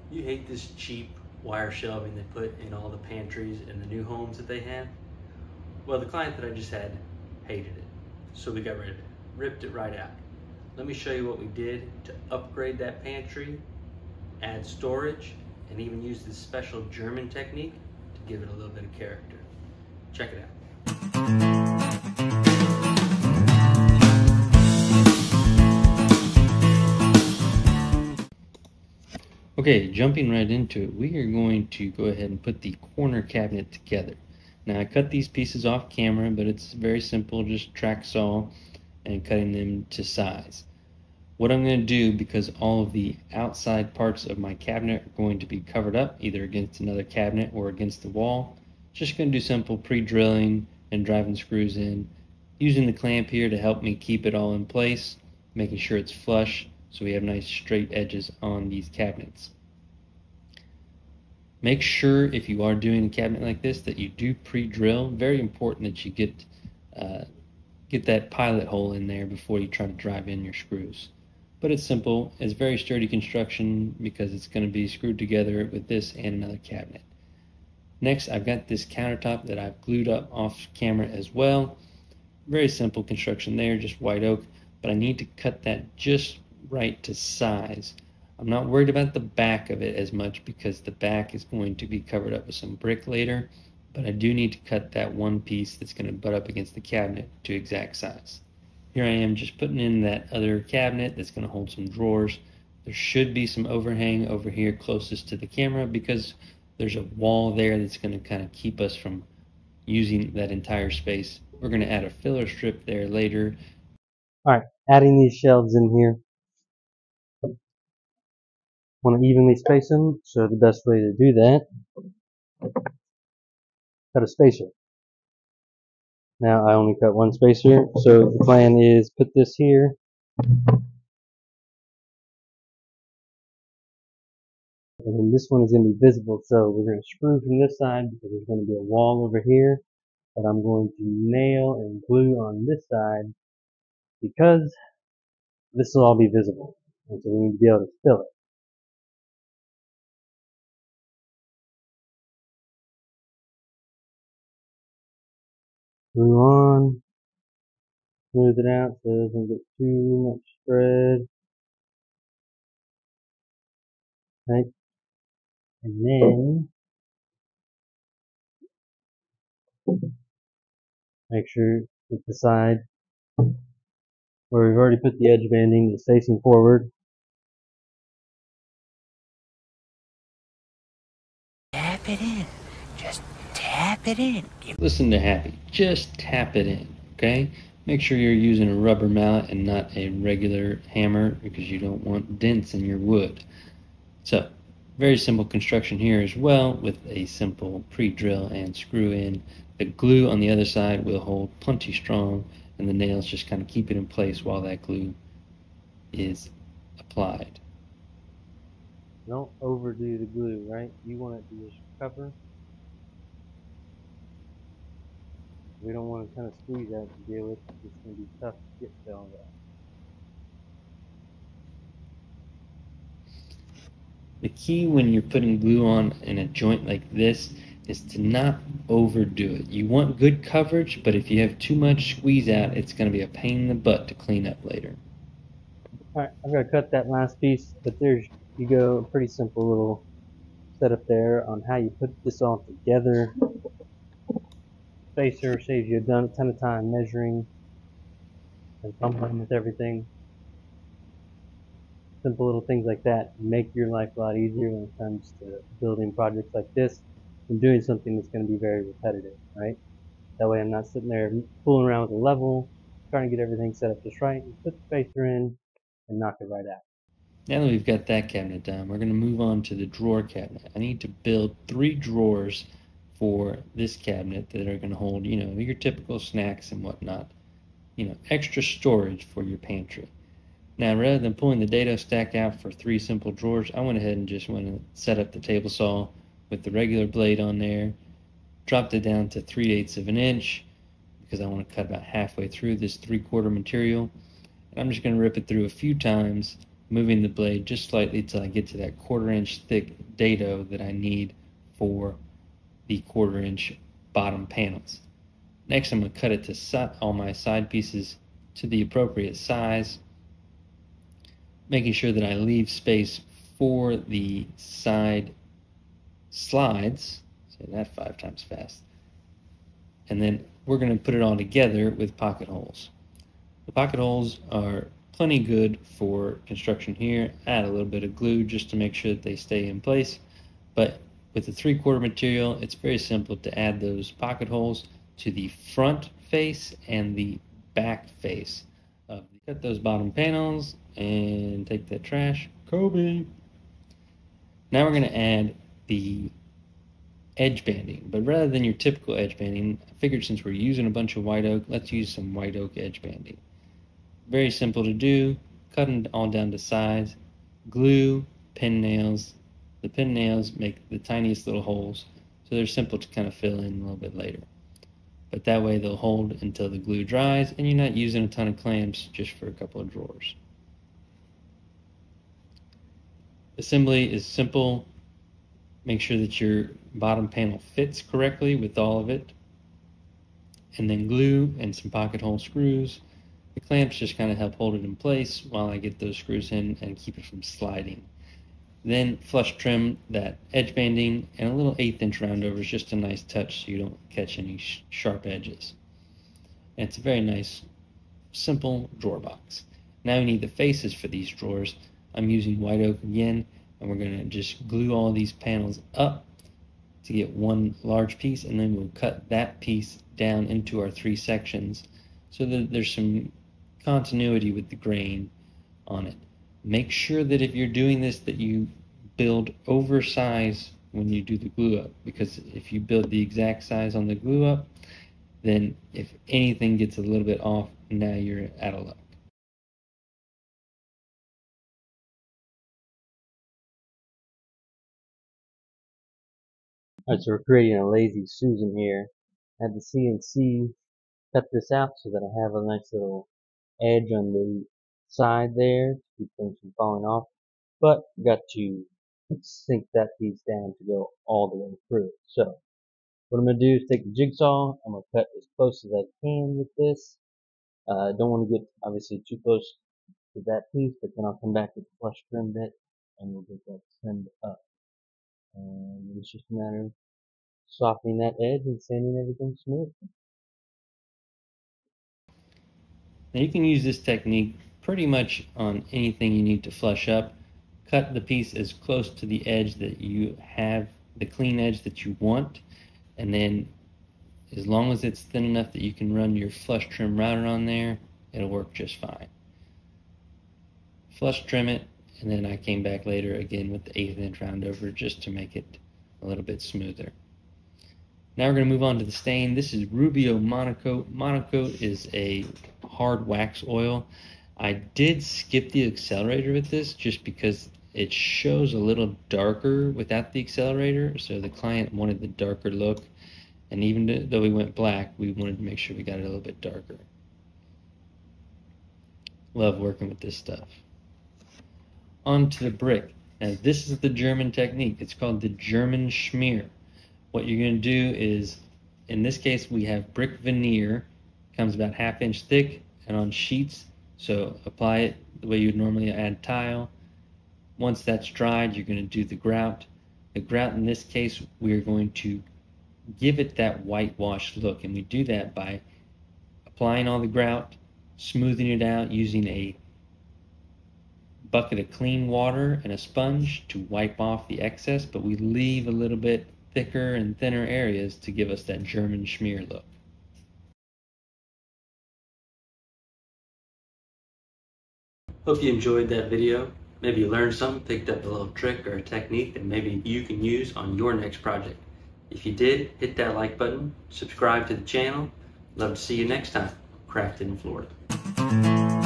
You hate this cheap wire shelving they put in all the pantries in the new homes that they have? Well, the client that I just had hated it, so we got rid of it, ripped it right out. Let me show you what we did to upgrade that pantry, add storage, and even use this special German technique to give it a little bit of character. Check it out. Okay, jumping right into it, we are going to go ahead and put the corner cabinet together. Now I cut these pieces off camera, but it's very simple, just track saw and cutting them to size. What I'm going to do, because all of the outside parts of my cabinet are going to be covered up, either against another cabinet or against the wall, just going to do simple pre-drilling and driving screws in, using the clamp here to help me keep it all in place, making sure it's flush so we have nice straight edges on these cabinets. Make sure if you are doing a cabinet like this that you do pre-drill. Very important that you get that pilot hole in there before you try to drive in your screws. But it's simple. It's very sturdy construction because it's going to be screwed together with this and another cabinet. Next, I've got this countertop that I've glued up off camera as well. Very simple construction there, just white oak, but I need to cut that just right to size. I'm not worried about the back of it as much because the back is going to be covered up with some brick later, but I do need to cut that one piece that's going to butt up against the cabinet to exact size. Here I am just putting in that other cabinet that's going to hold some drawers. There should be some overhang over here closest to the camera because there's a wall there that's going to kind of keep us from using that entire space. We're going to add a filler strip there later. Alright, adding these shelves in here. Want to evenly space them, so the best way to do that, cut a spacer. Now I only cut one spacer, so the plan is put this here, and then this one is going to be visible, so we're going to screw from this side because there's going to be a wall over here that I'm going to nail and glue on this side because this will all be visible, and so we need to be able to fill it. Glue on, smooth it out so it doesn't get too much spread. Right? And then make sure that the side where we've already put the edge banding is facing forward. Tap it in. Just tap it in. Listen to Happy. Just tap it in, okay? Make sure you're using a rubber mallet and not a regular hammer because you don't want dents in your wood. So, very simple construction here as well with a simple pre-drill and screw in. The glue on the other side will hold plenty strong and the nails just kind of keep it in place while that glue is applied. Don't overdo the glue, right? You want it to just cover. We don't want to kind of squeeze that to deal with. It's going to be tough to get to all that. The key when you're putting glue on in a joint like this is to not overdo it. You want good coverage, but if you have too much squeeze out, it's going to be a pain in the butt to clean up later. Alright, I'm going to cut that last piece, but there's you go, a pretty simple little setup there on how you put this all together. Spacer saves you a ton of time measuring and fumbling with everything. Simple little things like that make your life a lot easier when it comes to building projects like this and doing something that's going to be very repetitive, right? That way I'm not sitting there fooling around with a level, trying to get everything set up just right, and put the spacer in and knock it right out. Now that we've got that cabinet done, we're going to move on to the drawer cabinet. I need to build 3 drawers for this cabinet that are going to hold, your typical snacks and whatnot. Extra storage for your pantry. Now, rather than pulling the dado stack out for 3 simple drawers, I went ahead and just went and set up the table saw with the regular blade on there, dropped it down to 3/8 of an inch because I want to cut about halfway through this 3/4 material. And I'm just going to rip it through a few times moving the blade just slightly till I get to that 1/4 inch thick dado that I need for the 1/4 inch bottom panels. Next, I'm going to cut it to all my side pieces to the appropriate size, making sure that I leave space for the side slides. Say that 5 times fast. And then we're going to put it all together with pocket holes. The pocket holes are plenty good for construction here. Add a little bit of glue just to make sure that they stay in place. But with the 3/4 material, it's very simple to add those pocket holes to the front face and the back face. Cut those bottom panels and take that trash. Kobe! Now we're going to add the edge banding, but rather than your typical edge banding, I figured since we're using a bunch of white oak, let's use some white oak edge banding. Very simple to do. Cut them all down to size. Glue, pin nails. The pin nails make the tiniest little holes, so they're simple to kind of fill in a little bit later. But that way they'll hold until the glue dries, and you're not using a ton of clamps just for a couple of drawers. Assembly is simple. Make sure that your bottom panel fits correctly with all of it, and then glue and some pocket hole screws. The clamps just kind of help hold it in place while I get those screws in and keep it from sliding. Then flush trim that edge banding, and a little 1/8 inch roundover is just a nice touch so you don't catch any sharp edges. And it's a very nice, simple drawer box. Now we need the faces for these drawers. I'm using white oak again, and we're going to just glue all these panels up to get one large piece, and then we'll cut that piece down into our 3 sections so that there's some continuity with the grain on it. Make sure that if you're doing this that you build oversize when you do the glue up, because if you build the exact size on the glue up, then if anything gets a little bit off, now you're out of luck. Alright, so we're creating a lazy Susan here. I had the CNC cut this out so that I have a nice little edge on the side there to keep things from falling off. But got to sink that piece down to go all the way through. So what I'm going to do is take the jigsaw. I'm going to cut as close as I can with this. Don't want to get obviously too close to that piece, but then I'll come back with the flush trim bit and we'll get that trimmed up. And it's just a matter of softening that edge and sanding everything smooth. Now you can use this technique pretty much on anything you need to flush up. Cut the piece as close to the edge that you have, the clean edge that you want, and then as long as it's thin enough that you can run your flush trim router on there, it'll work just fine. Flush trim it, and then I came back later again with the 1/8 inch roundover just to make it a little bit smoother. Now we're going to move on to the stain. This is Rubio Monocoat. Monocoat is a hard wax oil. I did skip the accelerator with this just because it shows a little darker without the accelerator, so the client wanted the darker look, and even though we went black, we wanted to make sure we got it a little bit darker. Love working with this stuff. On to the brick. Now this is the German technique. It's called the German Shmear. What you're going to do is, in this case, we have brick veneer. Comes about 1/2 inch thick and on sheets. So apply it the way you would normally add tile. Once that's dried, you're going to do the grout. The grout in this case, we're going to give it that whitewash look, and we do that by applying all the grout, smoothing it out using a bucket of clean water and a sponge to wipe off the excess, but we leave a little bit thicker and thinner areas to give us that German Shmear look. Hope you enjoyed that video. Maybe you learned something, picked up a little trick or a technique that maybe you can use on your next project. If you did, hit that like button, subscribe to the channel. Love to see you next time, Crafted in Florida.